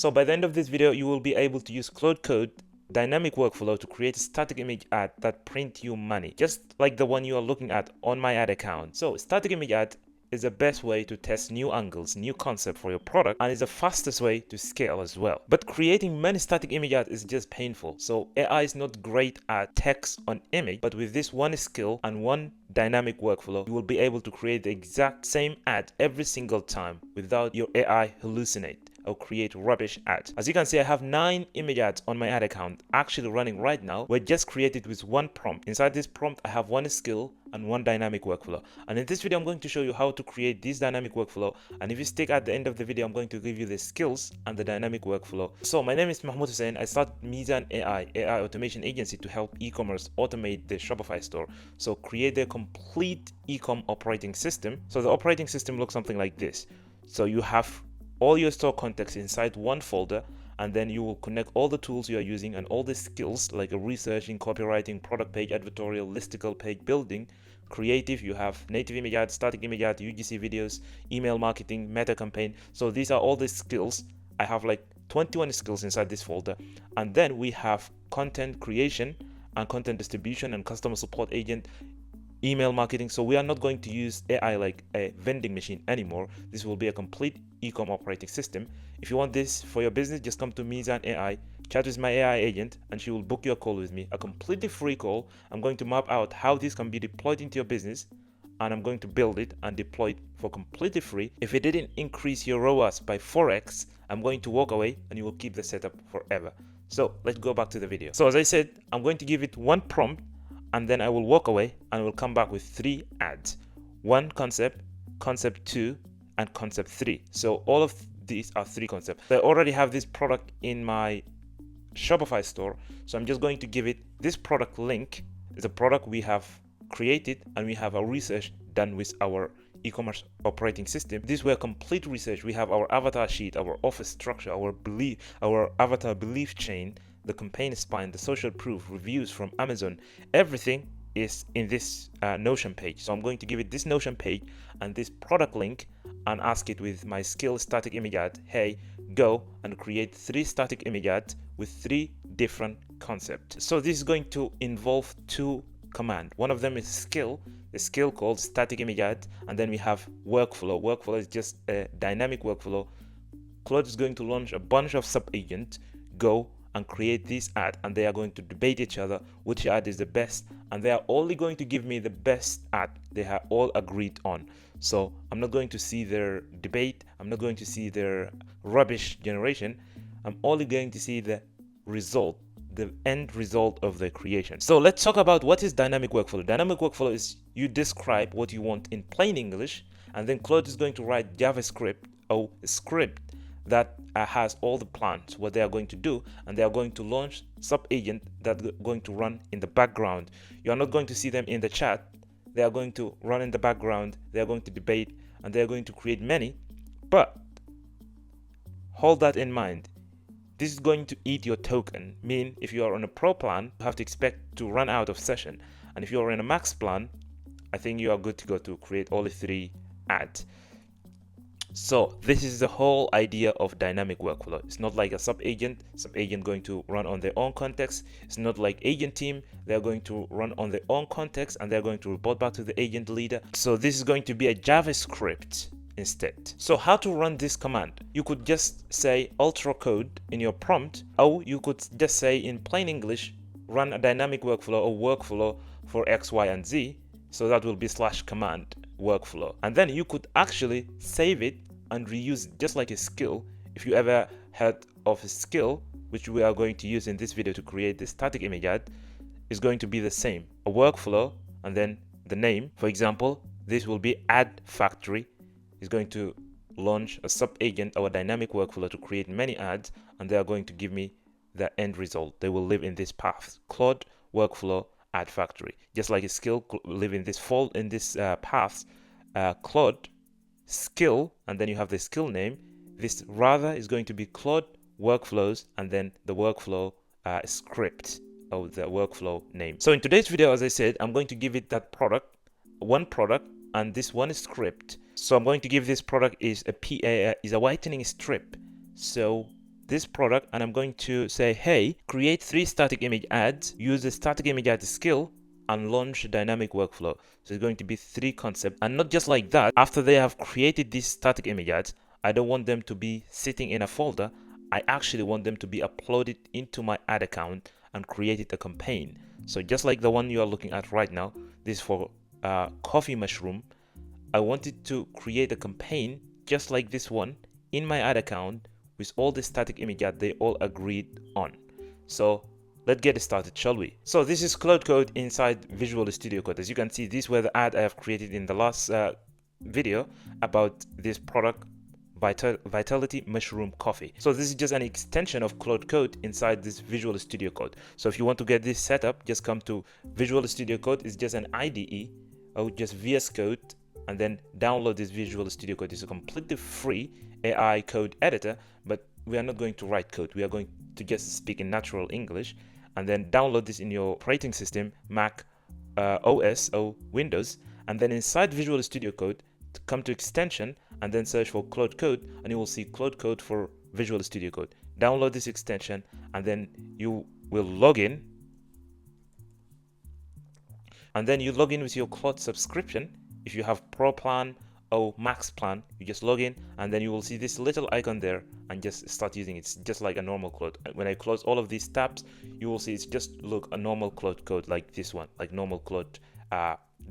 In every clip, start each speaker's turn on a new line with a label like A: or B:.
A: So by the end of this video, you will be able to use Claude Code dynamic workflow to create a static image ad that print you money, just like the one you are looking at on my ad account. So static image ad is the best way to test new angles, new concept for your product, and is the fastest way to scale as well. But creating many static image ads is just painful. So AI is not great at text on image, but with this one skill and one dynamic workflow, you will be able to create the exact same ad every single time without your AI hallucinate or create rubbish ads. As you can see, I have 9 image ads on my ad account actually running right now. We're just created with one prompt. Inside this prompt, I have one skill and one dynamic workflow. And in this video, I'm going to show you how to create this dynamic workflow. And if you stick at the end of the video, I'm going to give you the skills and the dynamic workflow. So my name is Mahmoud Hussein. I started Mizan AI automation agency to help e-commerce automate the Shopify store. So create a complete ecom operating system. So the operating system looks something like this. So you have all your store context inside one folder, and then you will connect all the tools you are using and all the skills like researching, copywriting, product page, editorial, listicle page building, creative. You have native image ad, static image ad, UGC videos, email marketing, meta campaign. So these are all the skills. I have like 21 skills inside this folder. And then we have content creation and content distribution and customer support agent, email marketing. So we are not going to use AI like a vending machine anymore. This will be a complete ecom operating system. If you want this for your business, just come to Mizan AI, chat with my AI agent, and she will book your call with me, a completely free call. I'm going to map out how this can be deployed into your business, and I'm going to build it and deploy it for completely free. If it didn't increase your ROAS by 4x, I'm going to walk away and you will keep the setup forever. So let's go back to the video. So as I said, I'm going to give it one prompt, and then I will walk away and will come back with 3 ads. One concept, concept 2, and concept 3. So all of these are 3 concepts. I already have this product in my Shopify store. So I'm just going to give it this product link. It's a product we have created, and we have a research done with our e-commerce operating system. These were complete research. We have our avatar sheet, our office structure, our avatar belief chain, the campaign spine, the social proof, reviews from Amazon. Everything is in this Notion page. So I'm going to give it this Notion page and this product link and ask it with my skill static image ad, hey, go and create 3 static image ads with 3 different concepts. So this is going to involve 2 commands. One of them is skill, a skill called static image ad, and then we have workflow. Workflow is just a dynamic workflow. Claude is going to launch a bunch of sub agents, go and create this ad, and they are going to debate each other which ad is the best, and they are only going to give me the best ad they have all agreed on. So I'm not going to see their debate, I'm not going to see their rubbish generation, I'm only going to see the result, the end result of the creation. So let's talk about what is dynamic workflow. Dynamic workflow is you describe what you want in plain English, and then Claude is going to write JavaScript or a script that has all the plans, what they are going to do, and they are going to launch sub agent that are going to run in the background. You are not going to see them in the chat. They are going to run in the background, they are going to debate, and they are going to create many. But hold that in mind. This is going to eat your token. Mean if you are on a pro plan, you have to expect to run out of session. And if you are in a max plan, I think you are good to go to create all the 3 ads. So this is the whole idea of dynamic workflow. It's not like a sub agent going to run on their own context. It's not like agent team, they're going to run on their own context and they're going to report back to the agent leader. So this is going to be a JavaScript instead. So how to run this command? You could just say ultra code in your prompt, or you could just say in plain English, run a dynamic workflow or workflow for X, Y, and Z. So that will be /command workflow. And then you could actually save it and reuse it just like a skill. If you ever heard of a skill, which we are going to use in this video to create the static image ad, is going to be the same. A workflow and then the name. For example, this will be ad factory. Is going to launch a sub agent or a dynamic workflow to create many ads, and they are going to give me the end result. They will live in this path. Claude workflow ad factory, just like a skill live in this fold in this path. Claude skill, and then you have the skill name. This rather is going to be Claude workflows and then the workflow script or the workflow name. So in today's video, as I said, I'm going to give it that product, one product, and this one script. So I'm going to give this product is a whitening strip. So this product and I'm going to say, hey, create 3 static image ads, use the static image ad skill, and launch a dynamic workflow. So it's going to be 3 concepts. And not just like that, after they have created these static image ads, I don't want them to be sitting in a folder. I actually want them to be uploaded into my ad account and created a campaign. So just like the one you are looking at right now, this is for coffee mushroom. I wanted to create a campaign just like this one in my ad account with all the static image ads they all agreed on. So let's get started, shall we? So this is Claude Code inside Visual Studio Code. As you can see, these were the ad I have created in the last video about this product, Vitality Mushroom Coffee. So this is just an extension of Claude Code inside this Visual Studio Code. So if you want to get this set up, just come to Visual Studio Code. It's just an IDE or just VS Code, and then download this Visual Studio Code. It's a completely free AI code editor, but we are not going to write code. We are going to just speak in natural English, and then download this in your operating system, Mac OS or Windows, and then inside Visual Studio Code, come to extension and then search for Claude Code, and you will see Claude Code for Visual Studio Code. Download this extension and then you will log in, and then you log in with your Claude subscription. If you have Pro plan or Max plan, you just log in and then you will see this little icon there and just start using it. It's just like a normal Claude. When I close all of these tabs, you will see it's just look a normal Claude Code like this one, like normal Claude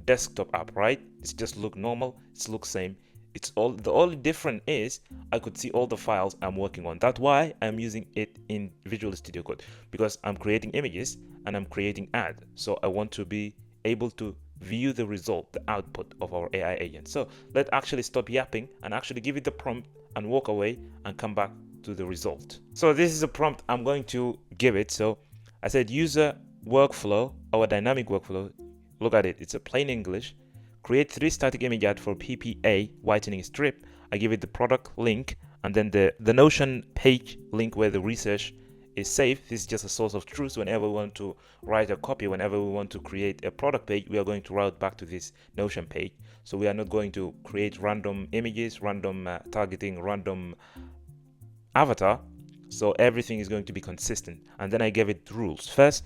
A: desktop app, right? It's just look normal, it's look same. It's all, the only difference is I could see all the files I'm working on. That's why I'm using it in Visual Studio Code, because I'm creating images and I'm creating ad. So I want to be able to view the result, the output of our AI agent. So let's actually stop yapping and actually give it the prompt and walk away and come back to the result. So this is a prompt I'm going to give it. So I said user workflow, our dynamic workflow. Look at it, it's a plain English. Create 3 static image ads for PPA whitening strip. I give it the product link and then the Notion page link where the research is saved. This is just a source of truth. Whenever we want to write a copy, whenever we want to create a product page, we are going to route back to this Notion page. So we are not going to create random images, random targeting, random avatar. So everything is going to be consistent. And then I gave it rules. First,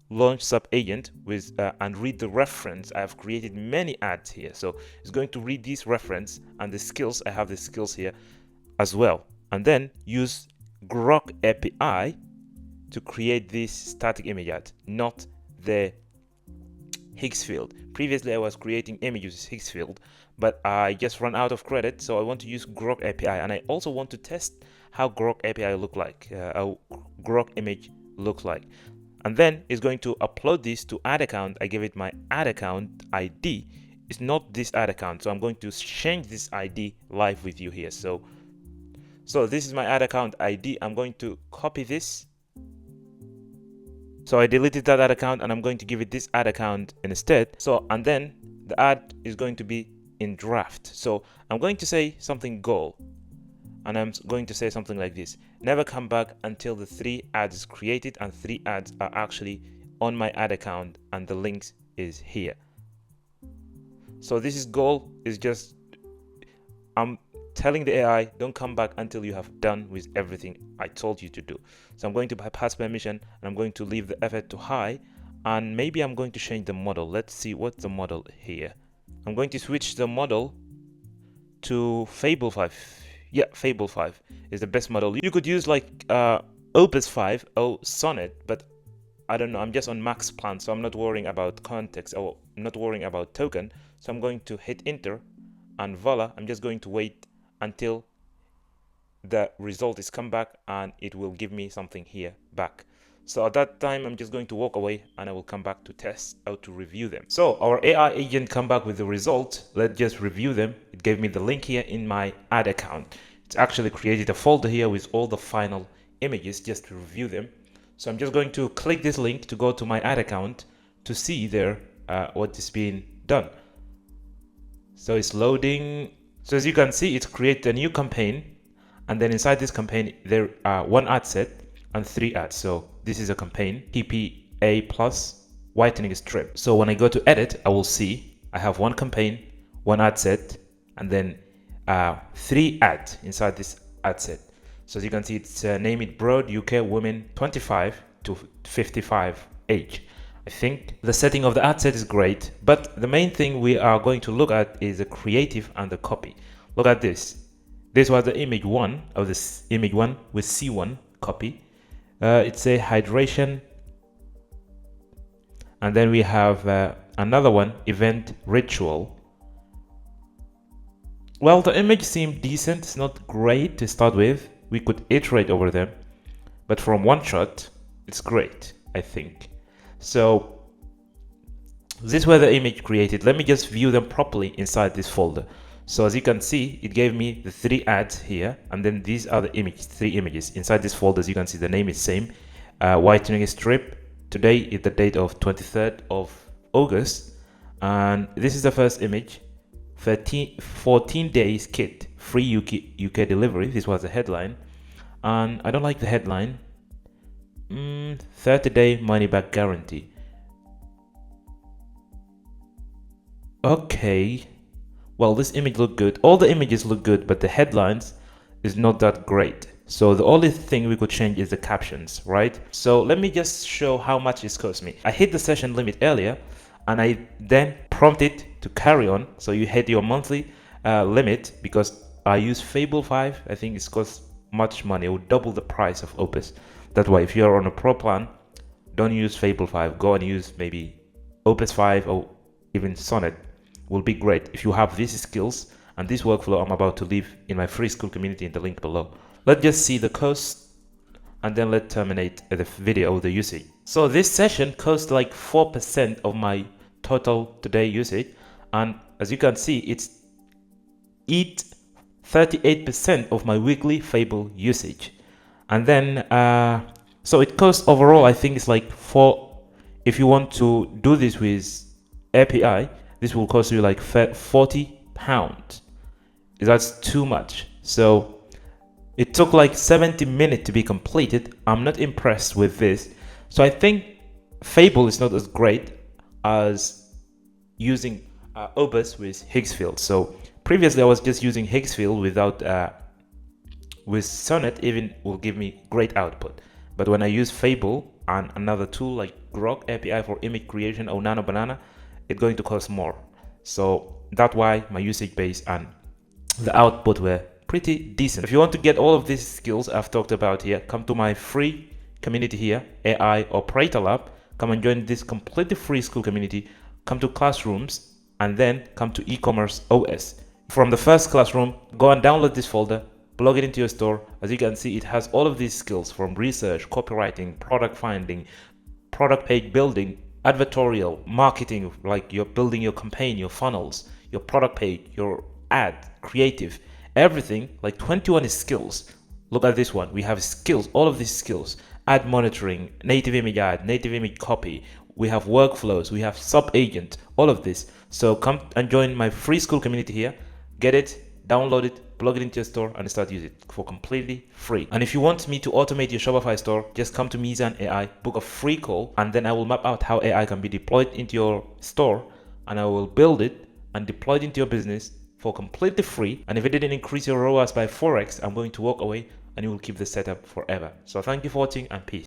A: launch sub agent with and read the reference. I have created many ads here, so it's going to read these reference and the skills. I have the skills here as well, and then use Grok API to create this static image ad, not the Higgs field. Previously I was creating images with Higgs field, but I just ran out of credit, so I want to use Grok API, and I also want to test how Grok API look like, how Grok image look like. And then it's going to upload this to ad account. I give it my ad account ID. It's not this ad account, so I'm going to change this ID live with you here. So this is my ad account ID. I'm going to copy this. So I deleted that ad account and I'm going to give it this ad account instead. So, and then the ad is going to be in draft. So I'm going to say something goal. And I'm going to say something like this: never come back until the 3 ads is created and 3 ads are actually on my ad account and the links is here. So this is goal, is just I'm telling the AI don't come back until you have done with everything I told you to do. So I'm going to bypass permission and I'm going to leave the effort to high, and maybe I'm going to change the model. Let's see what's the model here. I'm going to switch the model to Fable 5. Yeah, Fable 5 is the best model. You could use like Opus 5 or Sonnet, but I don't know. I'm just on max plan, so I'm not worrying about context or not worrying about token. So I'm going to hit enter, and voila, I'm just going to wait until the result is come back and it will give me something here back. So at that time, I'm just going to walk away and I will come back to test or to review them. So our AI agent come back with the result. Let's just review them. It gave me the link here in my ad account. It's actually created a folder here with all the final images just to review them. So I'm just going to click this link to go to my ad account to see there what is being done. So it's loading. So as you can see, it's created a new campaign, and then inside this campaign there are 1 ad set and 3 ads. So this is a campaign, PPA plus whitening strip. So when I go to edit, I will see I have 1 campaign, 1 ad set, and then 3 ads inside this ad set. So as you can see, it's name it broad UK women 25 to 55 age. I think the setting of the ad set is great, but the main thing we are going to look at is the creative and the copy. Look at this. This was the image one of this image one with C1 copy. It's a hydration, and then we have another one, event ritual. Well, the image seemed decent. It's not great to start with. We could iterate over them, but from one shot, it's great, I think. So these were the image created. Let me just view them properly inside this folder. So as you can see, it gave me the 3 ads here, and then these are the 3 images. Inside this folder, as you can see, the name is same. Whitening strip. Today is the date of 23rd of August, and this is the first image. 14 days kit, free UK delivery. This was the headline, and I don't like the headline. 30-day money back guarantee. Okay. Well, this image looked good. All the images look good, but the headlines is not that great. So the only thing we could change is the captions, right? So let me just show how much it's cost me. I hit the session limit earlier, and I then prompted to carry on. So you hit your monthly limit, because I use Fable 5. I think it's cost much money. It would double the price of Opus. That's why if you're on a pro plan, don't use Fable 5. Go and use maybe Opus 5 or even Sonnet. Will be great if you have these skills and this workflow I'm about to leave in my free school community in the link below. Let's just see the cost, and then let's terminate the video, the usage. So this session cost like 4% of my total today usage, and as you can see, it's 38% of my weekly Fable usage. And then so it costs overall, I think it's like if you want to do this with API, this will cost you like £40. That's too much. So it took like 70 minutes to be completed. I'm not impressed with this. So I think Fable is not as great as using Opus with Higgsfield. So previously I was just using Higgsfield without with Sonnet, even will give me great output. But when I use Fable and another tool like Grok API for image creation or Nano Banana, it's going to cost more. So that's why my usage base and the output were pretty decent. If you want to get all of these skills I've talked about here, come to my free community here, AI Operator Lab. Come and join this completely free school community. Come to classrooms, and then come to e-commerce OS. From the first classroom, go and download this folder, plug it into your store. As you can see, it has all of these skills from research, copywriting, product finding, product page building, advertorial, marketing, like you're building your campaign, your funnels, your product page, your ad, creative, everything, like 21 skills. Look at this one. We have skills, all of these skills, ad monitoring, native image ad, native image copy. We have workflows, we have sub agent, all of this. So come and join my free school community here. Get it, download it, plug it into your store, and start using it for completely free. And if you want me to automate your Shopify store, just come to Mizan AI, book a free call, and then I will map out how AI can be deployed into your store, and I will build it and deploy it into your business for completely free. And if it didn't increase your ROAS by 4x, I'm going to walk away and you will keep the setup forever. So thank you for watching, and peace.